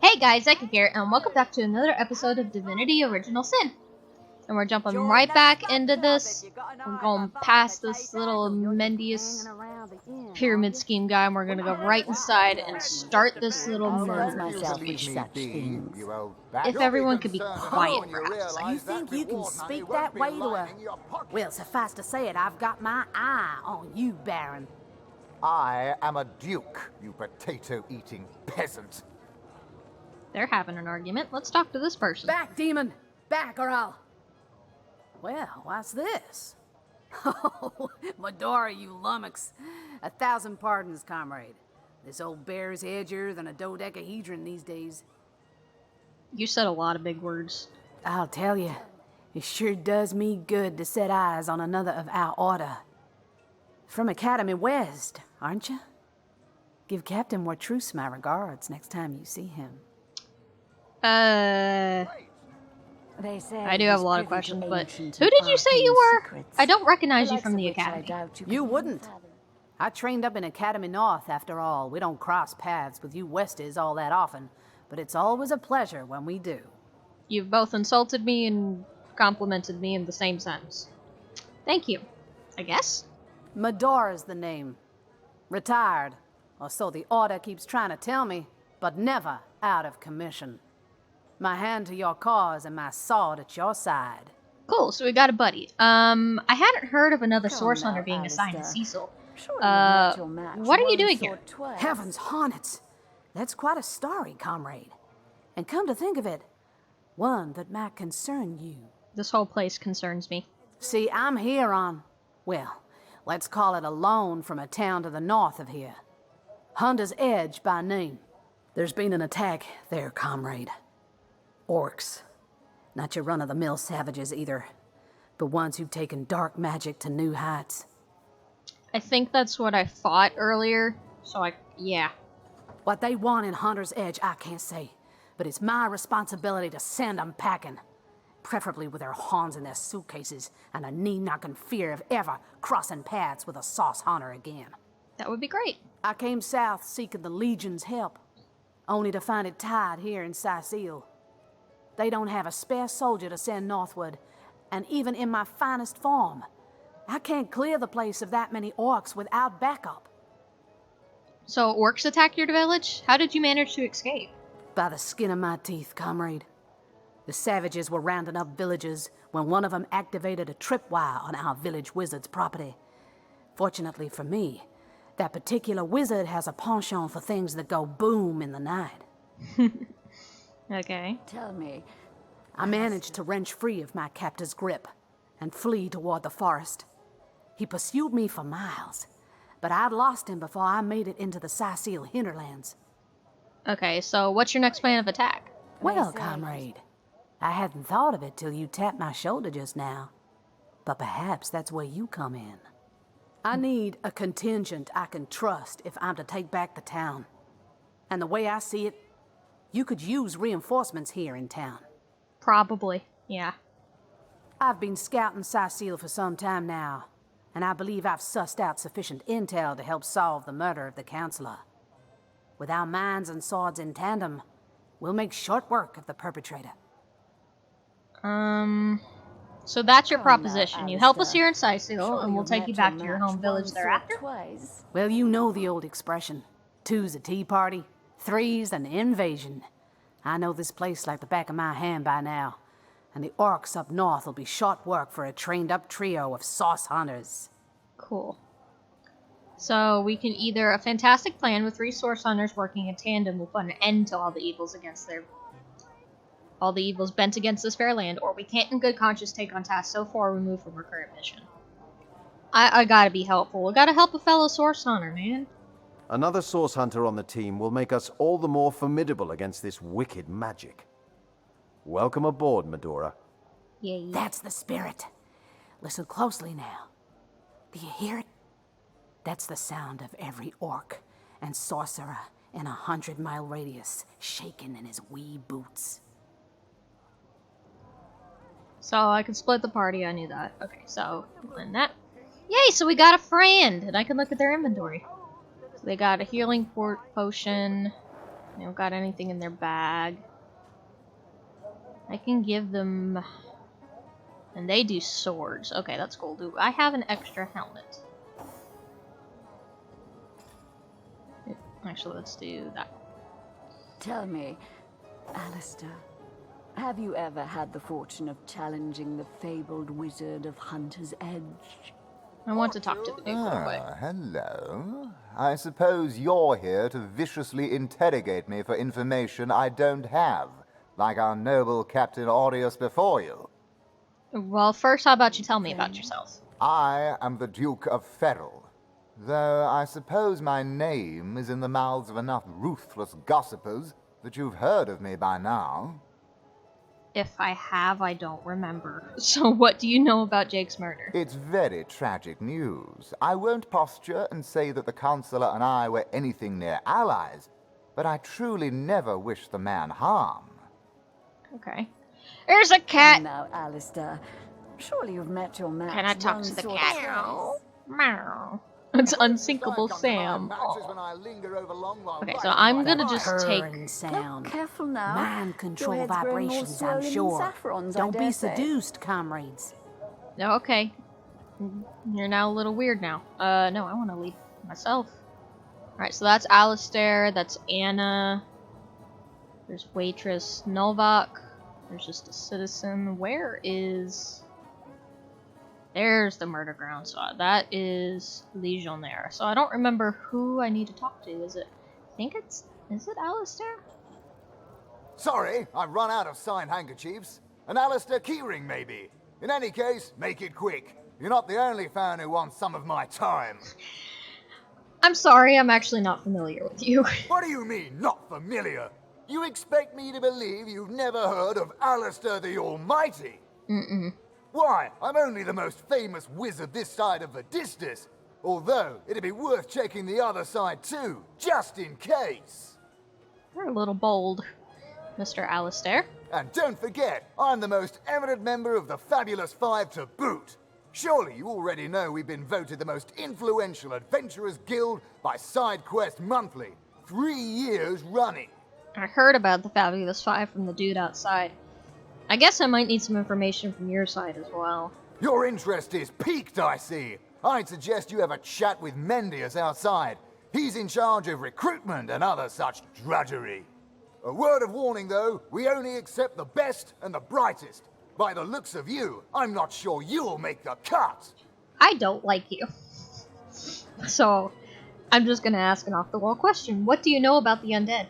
Hey guys, Eka here, and welcome back to another episode of Divinity Original Sin. And we're jumping right back into this. We're going past this little Mendius pyramid scheme guy, and we're gonna go right inside and start this little murder situation. If everyone could be quiet, perhaps. You think you can speak that way to a... Well, suffice to say it, I've got my eye on you, Baron. I am a duke, you potato-eating peasant. They're having an argument. Let's talk to this person. Back, demon! Back, or I'll... Well, what's this? Oh, Medora, you lummox. 1,000 pardons, comrade. This old bear's edgier than a dodecahedron these days. You said a lot of big words. I'll tell you, it sure does me good to set eyes on another of our order. From Academy West, aren't you? Give Captain Wartruce my regards next time you see him. I do have a lot of questions, but who did you say you were? I don't recognize you from the Academy. You wouldn't. I trained up in Academy North, after all. We don't cross paths with you Westies all that often, but it's always a pleasure when we do. You've both insulted me and complimented me in the same sentence. Thank you, I guess. Medora's the name. Retired, or so the Order keeps trying to tell me, but never out of commission. My hand to your cause and my sword at your side. Cool, so we got a buddy. I hadn't heard of another source hunter being assigned to Cyseal. What are you doing here? Heavens hornets! That's quite a story, comrade. And come to think of it, one that might concern you. This whole place concerns me. See, I'm here on, well, let's call it a loan from a town to the north of here. Hunter's Edge by name. There's been an attack there, comrade. Orcs. Not your run-of-the-mill savages either, but ones who've taken dark magic to new heights. I think that's what I fought earlier, so yeah. What they want in Hunter's Edge, I can't say, but it's my responsibility to send them packing. Preferably with their horns in their suitcases and a knee-knocking fear of ever crossing paths with a sauce hunter again. That would be great. I came south seeking the Legion's help, only to find it tied here in Cyseal. They don't have a spare soldier to send northward, and even in my finest form, I can't clear the place of that many orcs without backup. So orcs attacked your village? How did you manage to escape? By the skin of my teeth, comrade. The savages were rounding up villagers when one of them activated a tripwire on our village wizard's property. Fortunately for me, that particular wizard has a penchant for things that go boom in the night. Okay. Tell me. I managed to wrench free of my captor's grip and flee toward the forest. He pursued me for miles, but I'd lost him before I made it into the Cyseal hinterlands. Okay, so what's your next plan of attack? Well, comrade, I hadn't thought of it till you tapped my shoulder just now. But perhaps that's where you come in. I need a contingent I can trust if I'm to take back the town. And the way I see it, you could use reinforcements here in town. Probably, yeah. I've been scouting Cyseal for some time now, and I believe I've sussed out sufficient intel to help solve the murder of the Counselor. With our minds and swords in tandem, we'll make short work of the perpetrator. So that's your proposition. You help us here in Cyseal, and we'll take you back to your home village thereafter? Well, you know the old expression. 2's a tea party, 3's an invasion. I know this place like the back of my hand by now, and the orcs up north will be short work for a trained-up trio of sauce hunters. Cool. So we can either a fantastic plan with 3 source hunters working in tandem will put an end to all the evils bent against this fair land, or we can't in good conscience take on tasks so far removed from our current mission. I gotta be helpful. We gotta help a fellow source hunter, man. Another source hunter on the team will make us all the more formidable against this wicked magic. Welcome aboard, Medora. Yay. That's the spirit. Listen closely now. Do you hear it? That's the sound of every orc and sorcerer in a 100-mile radius shaking in his wee boots. So I can split the party, I knew that. Okay, so and that. Yay, so we got a friend, and I can look at their inventory. So they got a healing potion, They don't got anything in their bag. I can give them... And they do swords. Okay, that's cool. Do I have an extra helmet? Actually, let's do that. Tell me, Alistair, have you ever had the fortune of challenging the fabled wizard of Hunter's Edge? I want to talk to the dude real quick. Hello. I suppose you're here to viciously interrogate me for information I don't have, like our noble Captain Arias before you. Well, first, how about you tell me about yourself? I am the Duke of Ferrell, though I suppose my name is in the mouths of enough ruthless gossipers that you've heard of me by now. If I have, I don't remember. So what do you know about Jake's murder? It's very tragic news. I won't posture and say that the Consular and I were anything near allies, but I truly never wish the man harm. Okay. There's a cat! Come now, Alistair. Surely you've met your match. Can I talk to one the sort cat? of Meow. Meow. It's unsinkable Sam. Okay, so I'm gonna just take... Purring sound. Careful now. Mind Your control head's growing more vibrations, swollen I'm than sure. Saffron's, I Don't be dare say. seduced, comrades. No, okay. You're now a little weird now. No, I want to leave myself. Alright, so that's Alistair, that's Anna. There's waitress Novak. There's just a citizen. Where is... There's the murder ground, so that is Legionnaire. So I don't remember who I need to talk to. Is it... I think it's... Is it Alistair? Sorry, I've run out of signed handkerchiefs. An Alistair keyring, maybe. In any case, make it quick. You're not the only fan who wants some of my time. I'm sorry, I'm actually not familiar with you. What do you mean, not familiar? You expect me to believe you've never heard of Alistair the Almighty? Mm-mm. Why, I'm only the most famous wizard this side of the distance. Although, it'd be worth checking the other side too, just in case. You're a little bold, Mr. Alistair. And don't forget, I'm the most eminent member of the Fabulous Five to boot. Surely you already know we've been voted the most influential adventurers guild by SideQuest Monthly, 3 years running. I heard about the Fabulous Five from the dude outside. I guess I might need some information from your side as well. Your interest is piqued, I see. I'd suggest you have a chat with Mendius outside. He's in charge of recruitment and other such drudgery. A word of warning, though, we only accept the best and the brightest. By the looks of you, I'm not sure you'll make the cut. I don't like you. So, I'm just gonna ask an off-the-wall question. What do you know about the undead?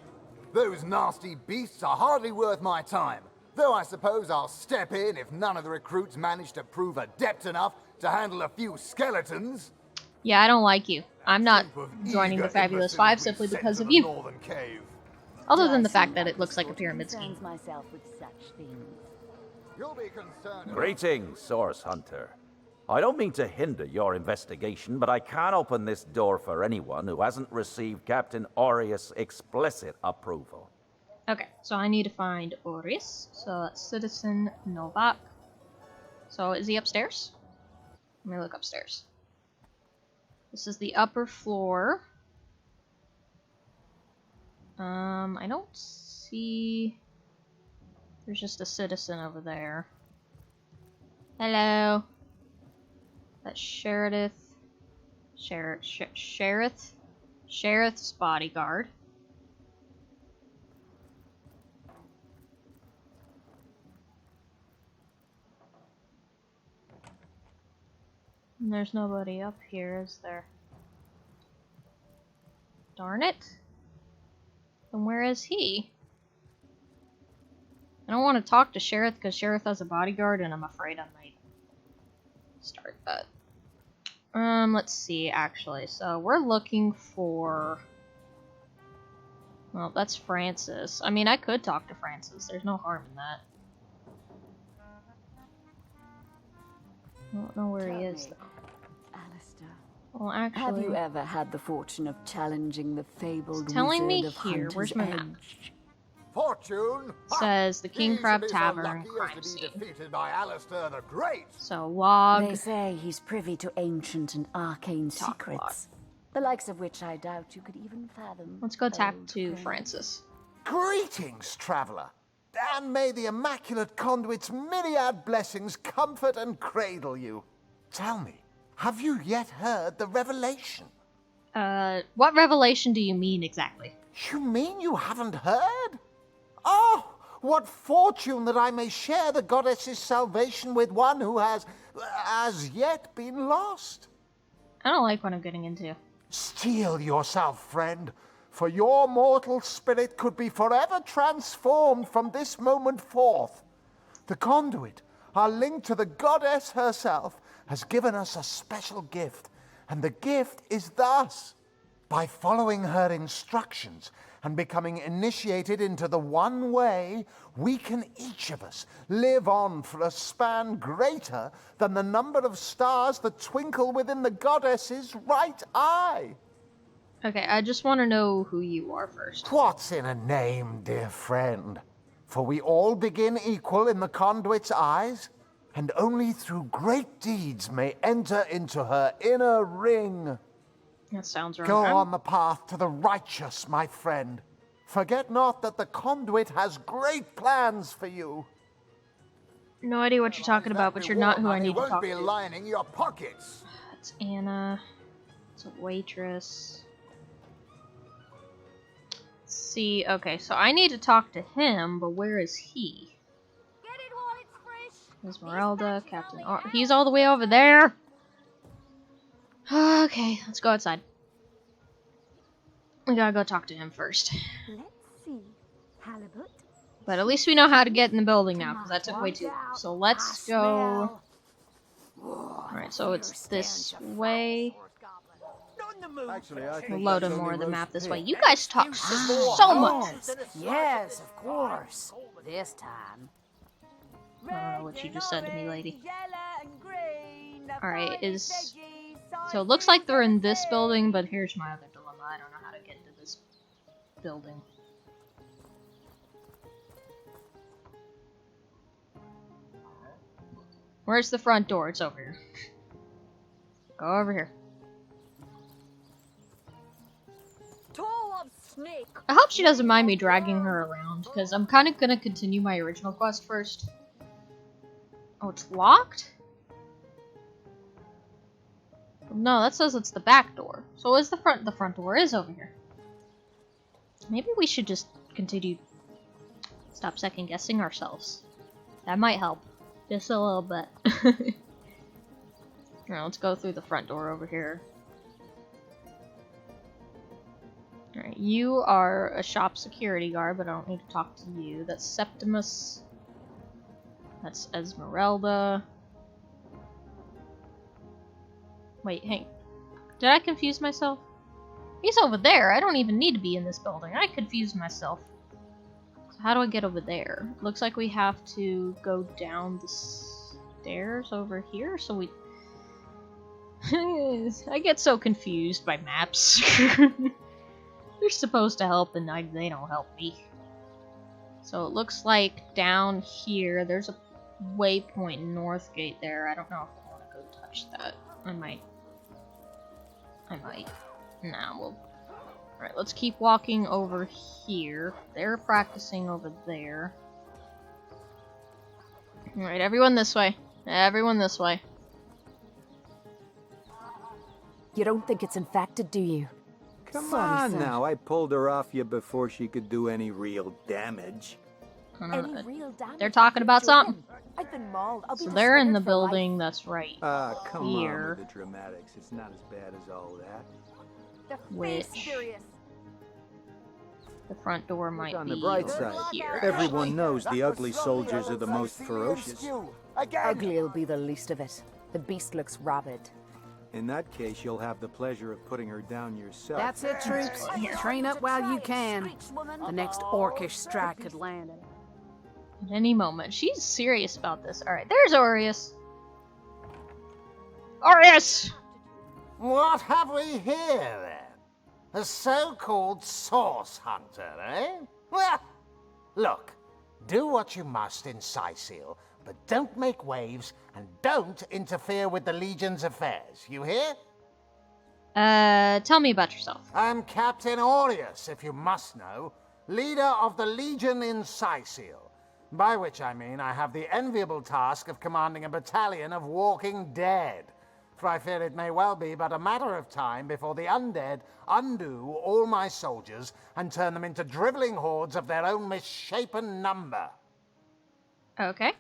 Those nasty beasts are hardly worth my time. Though I suppose I'll step in if none of the recruits manage to prove adept enough to handle a few skeletons. Yeah, I don't like you. I'm not joining the Fabulous Five simply because of you. Other than the fact that it looks like a pyramid scheme. Myself with such things. You'll be concerned. Greetings, Source Hunter. I don't mean to hinder your investigation, but I can't open this door for anyone who hasn't received Captain Arias' explicit approval. Okay, so I need to find Arias. So that's Citizen Novak. So is he upstairs? Let me look upstairs. This is the upper floor. I don't see... There's just a citizen over there. Hello. That's Sheriff's bodyguard. And there's nobody up here, is there? Darn it. Then where is he? I don't want to talk to Sheriff because Sheriff has a bodyguard and I'm afraid I might start that. Let's see, actually. So we're looking for... Well, that's Francis. I mean, I could talk to Francis. There's no harm in that. I don't know where he is, though. Alistair, Well, actually... have you ever had the fortune of challenging the fabled It's telling me wizard of here. Hunter's Where's my map? Edge? Fortune Says the King He's Crab to be so Tavern lucky crime as to be scene. defeated by Alistair the Great. So, log... They say he's privy to ancient and arcane Talk secrets, the likes of which I doubt you could even fathom. Let's go talk old to friend. Francis. Greetings, traveller. And may the Immaculate Conduit's myriad blessings comfort and cradle you. Tell me, have you yet heard the revelation? What revelation do you mean exactly? You mean you haven't heard? Oh, what fortune that I may share the goddess's salvation with one who has, as yet, been lost. I don't like what I'm getting into. Steel yourself, friend, for your mortal spirit could be forever transformed from this moment forth. The conduit, our link to the goddess herself, has given us a special gift, and the gift is thus. By following her instructions and becoming initiated into the one way, we can each of us live on for a span greater than the number of stars that twinkle within the goddess's right eye. Okay, I just want to know who you are first. What's in a name, dear friend? For we all begin equal in the conduit's eyes, and only through great deeds may enter into her inner ring. That sounds wrong. Go on the path to the righteous, my friend. Forget not that the conduit has great plans for you. No idea what you're talking about, but you're not who I need to talk won't be to. lining your pockets. It's Anna. It's a waitress. Let's see, okay, so I need to talk to him, but where is he? Get it while it's fresh. Esmeralda, Captain he's all the way over there. Okay, let's go outside. We gotta go talk to him first. Let's see. Halibut. But at least we know how to get in the building now, because that took way too long. So let's go. Alright, so it's this way. Actually, I We'll think load that's in more of the only map this most way. here. You guys talk so much. Yes, of course. This time. I don't know what you just said to me, lady. Alright, so it looks like they're in this building, but here's my other dilemma. I don't know how to get into this building. Where's the front door? It's over here. Go over here. I hope she doesn't mind me dragging her around, because I'm kind of gonna continue my original quest first. Oh, it's locked? No, that says it's the back door. So is the front? The front door is over here. Maybe we should just continue. Stop second guessing ourselves. That might help. Just a little bit. Alright, let's go through the front door over here. Alright, you are a shop security guard, but I don't need to talk to you. That's Septimus. That's Esmeralda. Wait, hey. Did I confuse myself? He's over there. I don't even need to be in this building. I confused myself. So how do I get over there? Looks like we have to go down the stairs over here, so we... I get so confused by maps. They're supposed to help, and they don't help me. So it looks like down here, there's a waypoint north gate there. I don't know if I want to go touch that. I might. Nah, well... Alright, let's keep walking over here. They're practicing over there. Alright, everyone this way. Everyone this way. You don't think it's infected, do you? Come Sorry, on sir. now, I pulled her off you before she could do any real damage. Any real damage? They're talking about something. I've been mauled. I'll be So they're in the disfigured for life. building that's right Come here. on with the dramatics. It's not as bad as all that. The Which- face furious. The front door might on be the bright over side. here. Everyone knows the ugly soldiers are the most ferocious. Ugly'll be the least of it. The beast looks rabid. In that case, you'll have the pleasure of putting her down yourself. That's it, troops. Train up while you can. The next orcish strike could land. At any moment. She's serious about this. Alright, there's Arias. Arias! What have we here, then? A so-called source hunter, eh? Well, look, do what you must in Cyseal, but don't make waves and don't interfere with the Legion's affairs. You hear? Tell me about yourself. I'm Captain Arias, if you must know. leader of the Legion in Cyseal, by which I mean I have the enviable task of commanding a battalion of walking dead. For I fear it may well be but a matter of time before the undead undo all my soldiers and turn them into driveling hordes of their own misshapen number. Okay.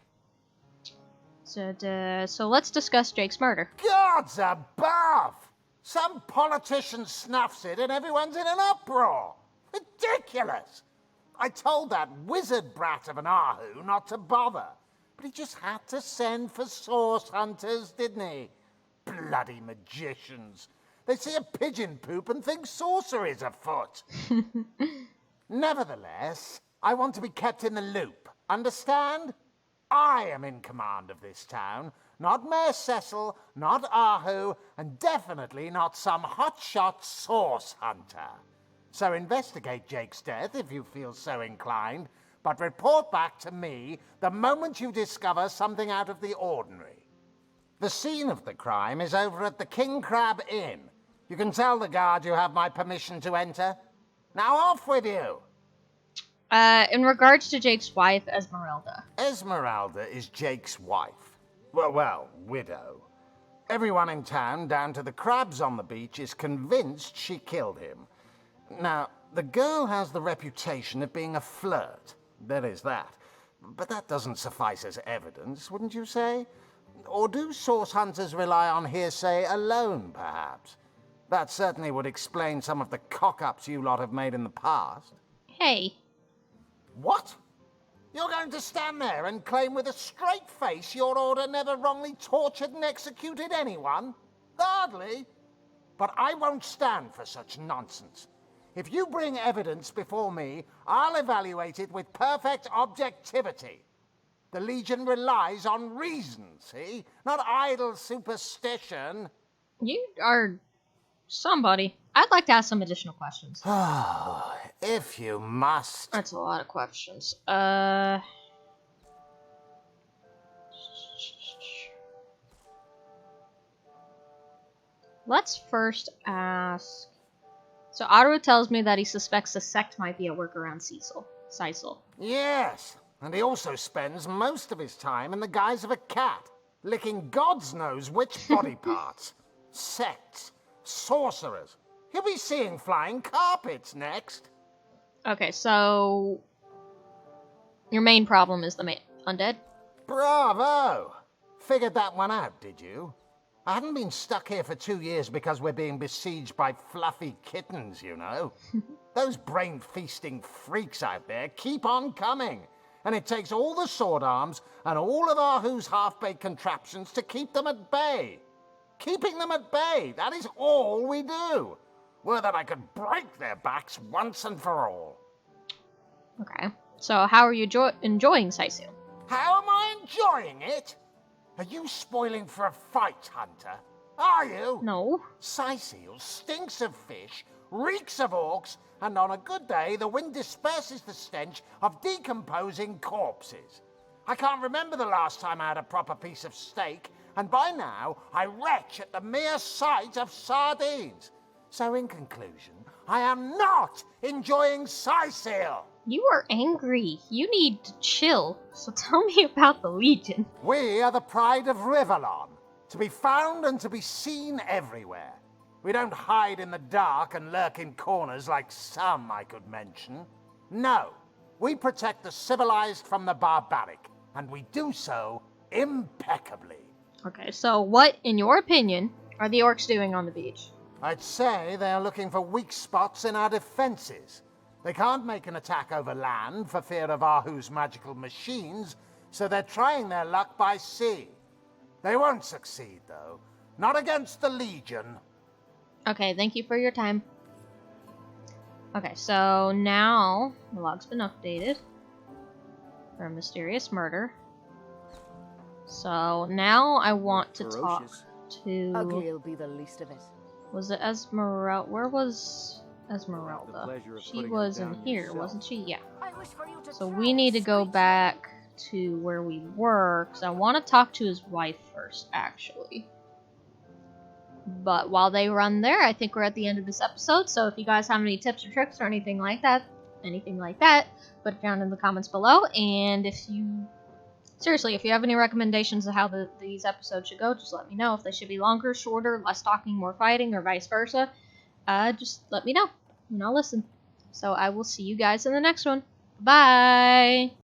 So let's discuss Jake's murder. Gods above! Some politician snuffs it and everyone's in an uproar. Ridiculous! I told that wizard brat of an Ahu not to bother, but he just had to send for source hunters, didn't he? Bloody magicians. They see a pigeon poop and think sorcery's afoot. Nevertheless, I want to be kept in the loop. Understand? I am in command of this town, not Mayor Cecil, not Ahu, and definitely not some hotshot source hunter. So investigate Jake's death if you feel so inclined, but report back to me the moment you discover something out of the ordinary. The scene of the crime is over at the King Crab Inn. You can tell the guard you have my permission to enter. Now off with you! In regards to Jake's wife, Esmeralda. Esmeralda is Jake's wife. Well, widow. Everyone in town, down to the crabs on the beach, is convinced she killed him. Now, the girl has the reputation of being a flirt. There is that. But that doesn't suffice as evidence, wouldn't you say? Or do source hunters rely on hearsay alone, perhaps? That certainly would explain some of the cock-ups you lot have made in the past. Hey. What? You're going to stand there and claim with a straight face your order never wrongly tortured and executed anyone? Hardly. But I won't stand for such nonsense. If you bring evidence before me, I'll evaluate it with perfect objectivity. The Legion relies on reason, see? Not idle superstition. You are somebody. I'd like to ask some additional questions. If you must. That's a lot of questions. Let's first ask... So Aru tells me that he suspects the sect might be at work around Cyseal. Yes, and he also spends most of his time in the guise of a cat, licking God's knows which body parts. Sects, sorcerers. He'll be seeing flying carpets next. Okay, so... Your main problem is the undead? Bravo! Figured that one out, did you? I haven't been stuck here for 2 years because we're being besieged by fluffy kittens, you know. Those brain-feasting freaks out there keep on coming. And it takes all the sword arms and all of Ahu's half-baked contraptions to keep them at bay. Keeping them at bay, that is all we do. Were that I could break their backs once and for all. Okay, so how are you enjoying Cyseal? How am I enjoying it? Are you spoiling for a fight, Hunter? Are you? No. Cyseal stinks of fish, reeks of orcs, and on a good day, the wind disperses the stench of decomposing corpses. I can't remember the last time I had a proper piece of steak, and by now, I retch at the mere sight of sardines. So in conclusion, I am not enjoying Cyseal. You are angry. You need to chill. So tell me about the Legion. We are the pride of Rivellon, to be found and to be seen everywhere. We don't hide in the dark and lurk in corners like some I could mention. No, we protect the civilized from the barbaric, and we do so impeccably. Okay, so what, in your opinion, are the orcs doing on the beach? I'd say they are looking for weak spots in our defenses. They can't make an attack over land for fear of Ahu's magical machines, so they're trying their luck by sea. They won't succeed, though. Not against the Legion. Okay, thank you for your time. Okay, so now the log's been updated for a mysterious murder. So now I want to talk to... Ugly'll be the least of it. Was it Esmeralda? Where was Esmeralda? She was in here, wasn't she? Yeah. So we need to go back to where we were, because I want to talk to his wife first, actually. But while they run there, I think we're at the end of this episode, so if you guys have any tips or tricks or anything like that, anything like that, put it down in the comments below. And if you have any recommendations of how these episodes should go, just let me know. If they should be longer, shorter, less talking, more fighting, or vice versa, just let me know, and I'll listen. So I will see you guys in the next one. Bye!